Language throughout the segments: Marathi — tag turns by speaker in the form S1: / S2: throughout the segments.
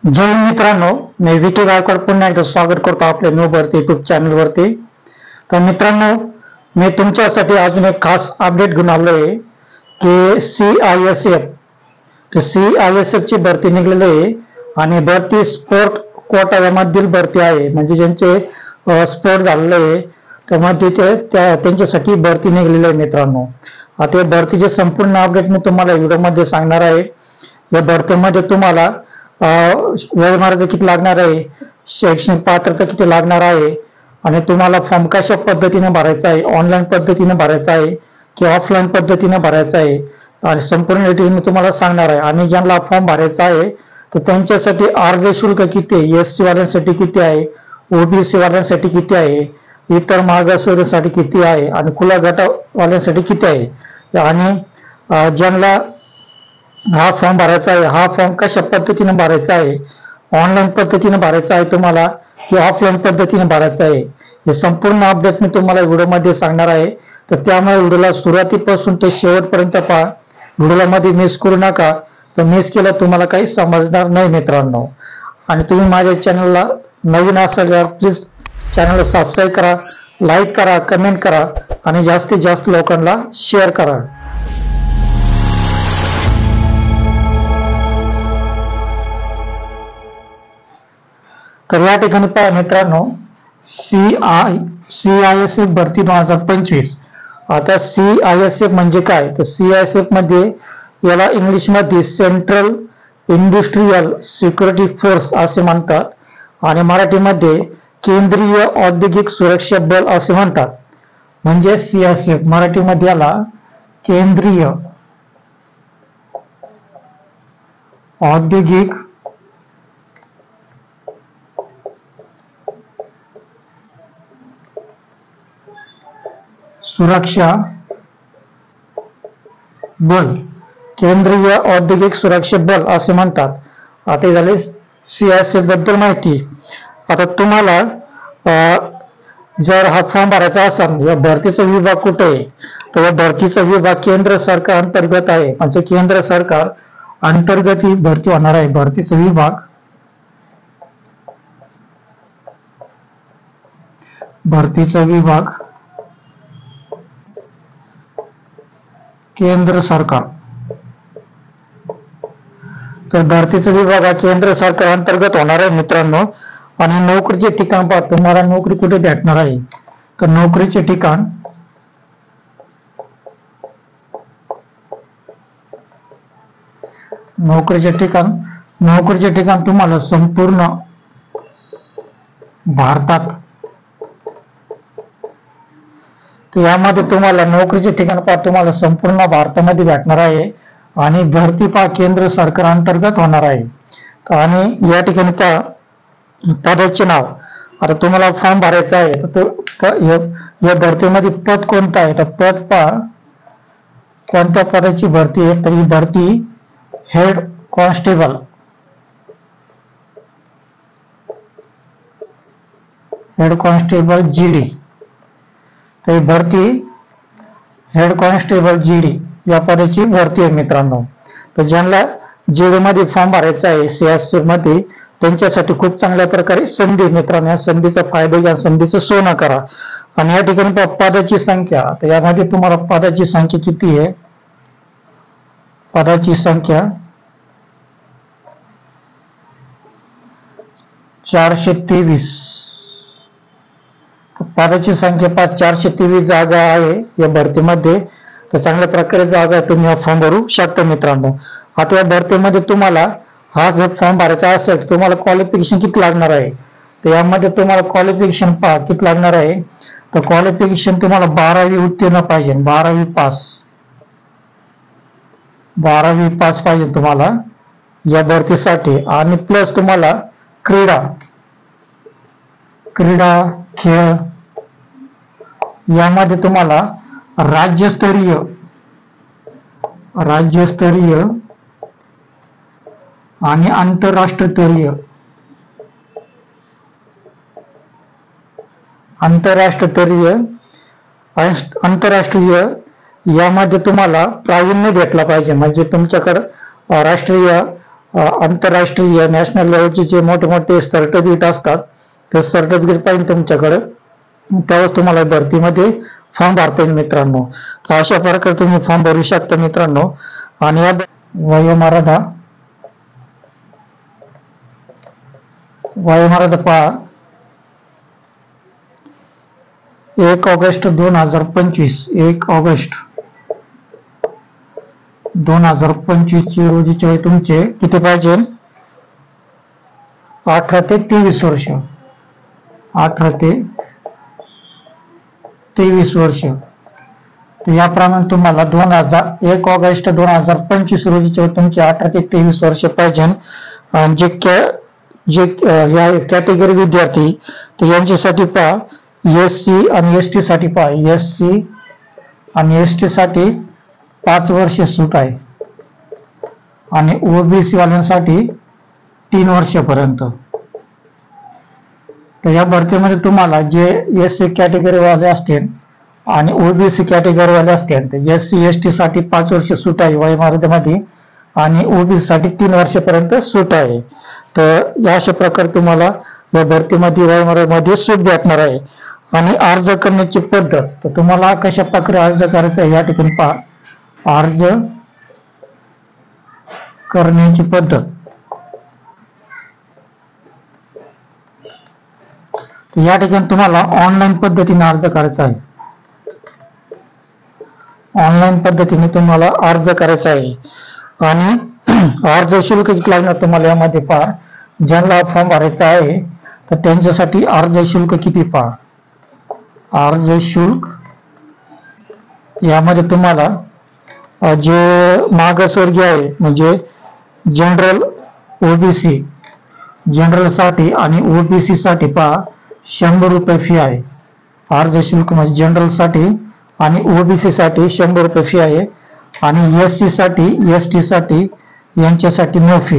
S1: जय मित्रांनो, मी विकी गायकवाड पुन्हा एकदा स्वागत करतो आपल्या न्यू भरती युट्यूब चॅनल वरती। तर मित्रांनो, मी तुमच्यासाठी अजून एक खास अपडेट घेऊन आलोय की CISF ची भरती निघलेली आहे आणि भरती स्पोर्ट कोटामधील भरती आहे, म्हणजे ज्यांचे स्पोर्ट झालेले आहे त्यामध्ये त्यांच्यासाठी भरती निघलेली आहे मित्रांनो। आता या भरतीचे संपूर्ण अपडेट मी तुम्हाला व्हिडिओमध्ये सांगणार आहे। या भरतीमध्ये तुम्हाला वयोमर्यादा किती लागणार आहे, शैक्षणिक पात्रता किती लागणार आहे आणि तुम्हाला फॉर्म कशा पद्धतीने भरायचा आहे, ऑनलाईन पद्धतीने भरायचा आहे की ऑफलाईन पद्धतीने भरायचा आहे आणि संपूर्ण डिटेल मी तुम्हाला सांगणार आहे। आणि ज्यांना फॉर्म भरायचा आहे तर त्यांच्यासाठी अर्ज शुल्क किती आहे, SC वाल्यांसाठी किती आहे, OBC वाल्यांसाठी किती आहे, इतर मागासवर्गीयांसाठी किती आहे आणि खुल्या गटावाल्यांसाठी किती आहे आणि ज्यांना हा फॉर्म भरायचा आहे, हा फॉर्म कशा पद्धतीने भरायचा आहे, ऑनलाईन पद्धतीने भरायचा आहे तुम्हाला की ऑफलाईन पद्धतीने भरायचा आहे, हे संपूर्ण अपडेट मी तुम्हाला व्हिडिओमध्ये सांगणार आहे। तर त्यामुळे व्हिडिओला सुरुवातीपासून ते शेवटपर्यंत पहा, व्हिडिओला मध्ये मिस करू नका, तर मिस केलं तुम्हाला काही समजणार नाही मित्रांनो। आणि तुम्ही माझ्या चॅनलला नवीन असाल तर प्लीज चॅनलला सबस्क्राईब करा, लाईक करा, कमेंट करा आणि जास्तीत जास्त लोकांना शेअर करा। तर या ठिकाणी पहा मित्रांनो, CISF भरती 2025। आता CISF म्हणजे काय, तर CISF मध्ये याला इंग्लिश मध्ये सेंट्रल इंडस्ट्रियल सिक्युरिटी फोर्स असे म्हणतात आणि मराठीमध्ये केंद्रीय औद्योगिक सुरक्षा बल असे म्हणतात। म्हणजे CISF मराठीमध्ये याला केंद्रीय औद्योगिक सुरक्षा बल, केंद्रीय औद्योगिक सुरक्षा बल असे म्हणतात। आता झाले CISF बद्दल माहिती। आता तुम्हाला जर हा फॉर्म भरायचा असेल, या भरतीचा विभाग कुठे आहे, तर भरतीचा विभाग केंद्र सरकार अंतर्गत आहे, म्हणजे केंद्र सरकार अंतर्गत ही भरती होणार आहे। भरतीचा विभाग केंद्र सरकार। तर भरतीचा विभाग हा केंद्र सरकार अंतर्गत होणार आहे मित्रांनो। आणि नोकरीचे ठिकाण पहा, तुम्हाला नोकरी कुठे भेटणार आहे, तर नोकरीचे ठिकाण तुम्हाला संपूर्ण भारतात। तर यामध्ये तुम्हाला नोकरीचे ठिकाण पहा, तुम्हाला संपूर्ण भारतामध्ये भेटणार आहे आणि भरती पहा केंद्र सरकार अंतर्गत होणार आहे। आणि या ठिकाणी पहा पदाचे नाव। आता तुम्हाला फॉर्म भरायचा आहे तर या भरतीमध्ये पद कोणतं आहे, तर पद पहा कोणत्या पदाची भरती आहे, तर ही भरती हेड कॉन्स्टेबल GD। तर ही भरती हेड कॉन्स्टेबल GD या पदाची भरती आहे मित्रांनो। तर ज्यांना GD मध्ये फॉर्म भरायचा आहे CISF मध्ये, त्यांच्यासाठी खूप चांगल्या प्रकारे संधी मित्रांनो, या संधीचा फायदा घ्या, संधीचं सोनं करा। आणि या ठिकाणी पदाची संख्या, तर यामध्ये तुम्हाला पदाची संख्या किती आहे, पदाची संख्या 423। पदाची संख्या 423 जागा आहे या भरतीमध्ये। तर चांगल्या प्रकारे जागा तुम्ही हा फॉर्म भरू शकता मित्रांनो। आता या भरतीमध्ये तुम्हाला हा जर फॉर्म भरायचा असेल तर तुम्हाला क्वालिफिकेशन किती लागणार आहे, तर यामध्ये तुम्हाला क्वालिफिकेशन पहा किती लागणार आहे, तर क्वालिफिकेशन तुम्हाला 12वी उत्तीर्ण पाहिजे, 12वी पास पाहिजे तुम्हाला या भरतीसाठी। आणि प्लस तुम्हाला क्रीडा खेळ यामध्ये तुम्हाला राज्यस्तरीय आणि आंतरराष्ट्रीय यामध्ये तुम्हाला प्रावीण्य भेटला पाहिजे, म्हणजे तुमच्याकडे राष्ट्रीय आंतरराष्ट्रीय नॅशनल लेवलचे जे मोठे मोठे सर्टिफिकेट असतात ते सर्टिफिकेट पाहिजे तुमच्याकडे, त्यावेळेस तुम्हाला भरतीमध्ये फॉर्म भरता येईल मित्रांनो. तर अशा प्रकारे तुम्ही फॉर्म भरू शकता मित्रांनो. आणि या वयोमर्यादा पहा, 1 ऑगस्ट 2025 1 ऑगस्ट 2025 ची रोजीचे वय तुमचे किती पाहिजे? 18 ते 23 वर्ष. 18 ते 23 वर्ष. तर याप्रमाणे तुम्हाला 1 ऑगस्ट 2025 रोजीचे तुमचे 18 ते 23 वर्ष पाहिजे. जे या कॅटेगरी विद्यार्थी तर यांच्यासाठी पहा, SC आणि ST साठी पहा, SC आणि ST साठी 5 वर्ष सूट आहे आणि OBC वाल्यांसाठी 3 वर्षापर्यंत. तर या भरतीमध्ये तुम्हाला जे SC कॅटेगरी वाले असतील आणि OBC कॅटेगरी वाले असतील तर SC ST साठी 5 वर्ष सूट आहे वयोमर्यादेमध्ये आणि OBC साठी 3 वर्षापर्यंत सूट आहे. तर या अशा प्रकारे तुम्हाला या भरतीमध्ये वयोमर्यादेमध्ये सूट भेटणार आहे. आणि अर्ज करण्याची पद्धत, तर तुम्हाला कशा प्रकारे अर्ज करायचा या ठिकाणी पहा. अर्ज करण्याची पद्धत, या ठिकाणी तुम्हाला ऑनलाईन पद्धतीने अर्ज करायचा आहे. ऑनलाईन पद्धतीने तुम्हाला अर्ज करायचा आहे. आणि अर्ज शुल्क किती लागणार तुम्हाला यामध्ये पहा. ज्यांना फॉर्म भरायचा आहे तर त्यांच्यासाठी अर्ज शुल्क किती पहा. अर्ज शुल्क यामध्ये तुम्हाला जे मागासवर्गीय आहे म्हणजे जनरल OBC, जनरल साठी आणि OBC साठी पहा 100 रुपये फी आहे. अर्ज शुल्क म्हणजे जनरल साठी आणि OBC साठी 100 रुपये फी आहे. आणि SC साठी ST साठी यांच्यासाठी नो फी.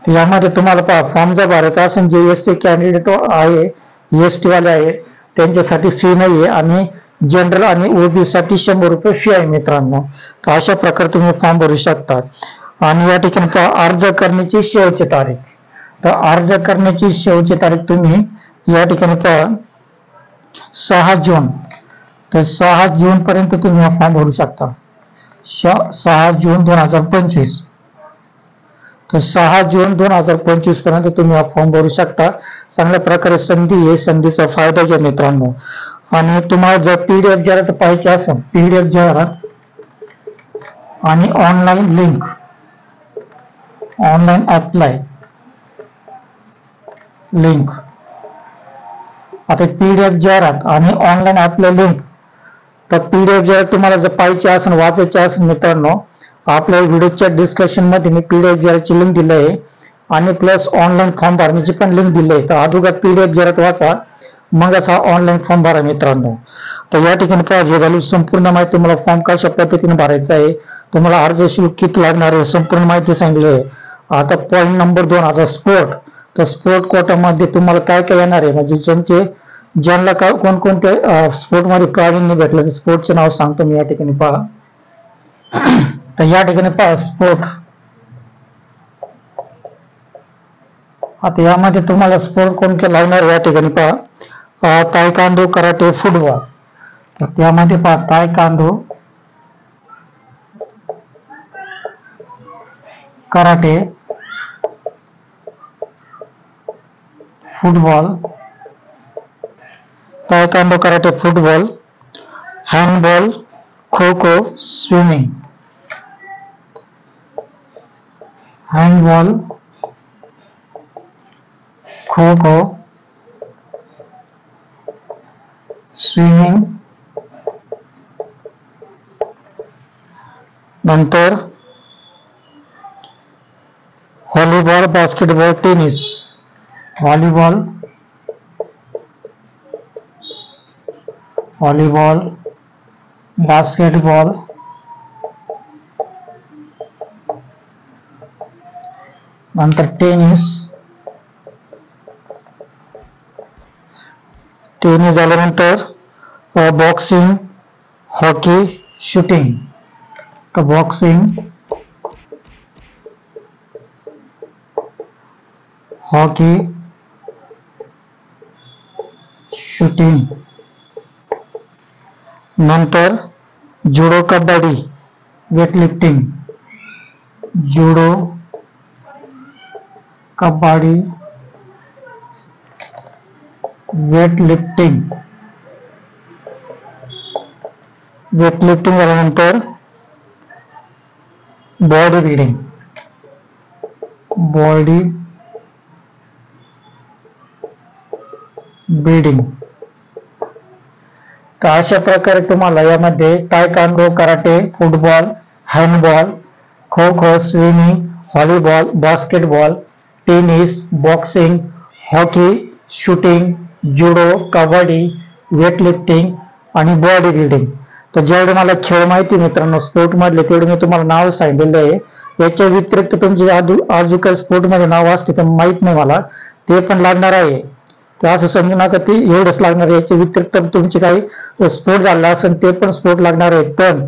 S1: यामध्ये तुम्हाला पहा फॉर्म जर भरायचा असेल जे SC कॅन्डिडेट आहे, ST वाले आहे त्यांच्यासाठी फी नाही आहे आणि जनरल आणि OBC साठी 100 रुपये फी आहे मित्रांनो. तर अशा प्रकारे तुम्ही फॉर्म भरू शकता. आणि या ठिकाणी पहा अर्ज करण्याची शेवटची तारीख, तर अर्ज करण्याची शेवटची तारीख तुम्ही या ठिकाणी पहा 6 जून. तर 6 जून पर्यंत तुम्ही हा फॉर्म भरू शकता. 6 जून 2025. तर 6 जून 2025 पर्यंत तुम्ही हा फॉर्म भरू शकता. चांगल्या प्रकारे संधी आहे, संधीचा फायदा घ्या मित्रांनो. आणि तुम्हाला जर PDF जाहिरात पाहिजे असेल, PDF जाहिरात आणि online link, online apply link. आता PDF जाहिरात आणि ऑनलाईन अप्लाय लिंक, तर PDF जाहिरात तुम्हाला जर पाहिजे असेल, वाचायची असेल मित्रांनो, आपल्या व्हिडिओच्या डिस्क्रिप्शन मध्ये मी PDF जाहिरातची लिंक दिली आहे आणि प्लस ऑनलाईन फॉर्म भरण्याची पण लिंक दिली आहे. तर अगोदर PDF जाहिरात वाचा, मगच हा ऑनलाईन फॉर्म भरा मित्रांनो. तर या ठिकाणी पाहिजे झाली संपूर्ण माहिती, तुम्हाला फॉर्म कशा पद्धतीने भरायचा आहे, तुम्हाला अर्ज शुल्क किती लागणार आहे, संपूर्ण माहिती सांगितली आहे. आता पॉईंट नंबर 2 आता स्पोर्ट. तर स्पोर्ट कोटामध्ये तुम्हाला काय काय येणार आहे, म्हणजे ज्यांना काय कोणकोणत्या स्पोर्टमध्ये प्रावीण्य भेटलं तर स्पोर्टचं नाव सांगतो मी या ठिकाणी पहा. तर या ठिकाणी पहा स्पोर्ट. आता यामध्ये तुम्हाला स्पोर्ट कोणते लागणार या ठिकाणी पहा. Taekwondo, karate, football. तर त्यामध्ये पहा taekwondo, karate, football, taekwondo, karate, football, handball, kho kho, swimming. Handball, kho kho, swimming. नंतर volleyball, basketball, tennis. Volleyball, basketball, नंतर टेनिस. टेनिस झाल्यानंतर बॉक्सिंग, हॉकी, शूटिंग. तर बॉक्सिंग, हॉकी, शूटिंग, नंतर judo, kabaddi, weightlifting, judo, kabaddi, weightlifting, weightlifting झाल्यानंतर बॉडी बिल्डिंग, बॉडी बिल्डिंग. तर अशा प्रकारे तुम्हाला यामध्ये taekwondo, karate, football, handball, kho kho, swimming, volleyball, basketball, tennis, boxing, hockey, shooting, जुडो, कबड्डी, वेटलिफ्टिंग आणि बॉडी बिल्डिंग. तर जेवढे मला खेळ माहिती मित्रांनो स्पोर्ट मधले तेवढे मी तुम्हाला नाव सांगितलेलं आहे. याच्या व्यतिरिक्त तुमचे अजून काही स्पोर्ट मध्ये नाव असते तर माहित नाही मला, ते पण लागणार आहे. तर असं समजू नका ते एवढंच लागणार आहे. याच्या व्यतिरिक्त तुमचे काही स्पोर्ट झाला असेल ते पण स्पोर्ट लागणार आहे. पण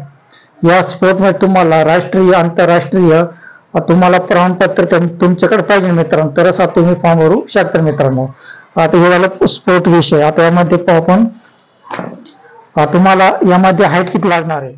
S1: या स्पोर्ट मध्ये तुम्हाला राष्ट्रीय, आंतरराष्ट्रीय तुम्हाला प्रमाणपत्र तुमच्याकडे पाहिजे मित्रांनो, तरच तुम्ही फॉर्म भरू शकता मित्रांनो. आता हे झालं स्पोर्ट विषय. आता यामध्ये आपण तुम्हाला यामध्ये हाईट किती लागणार आहे.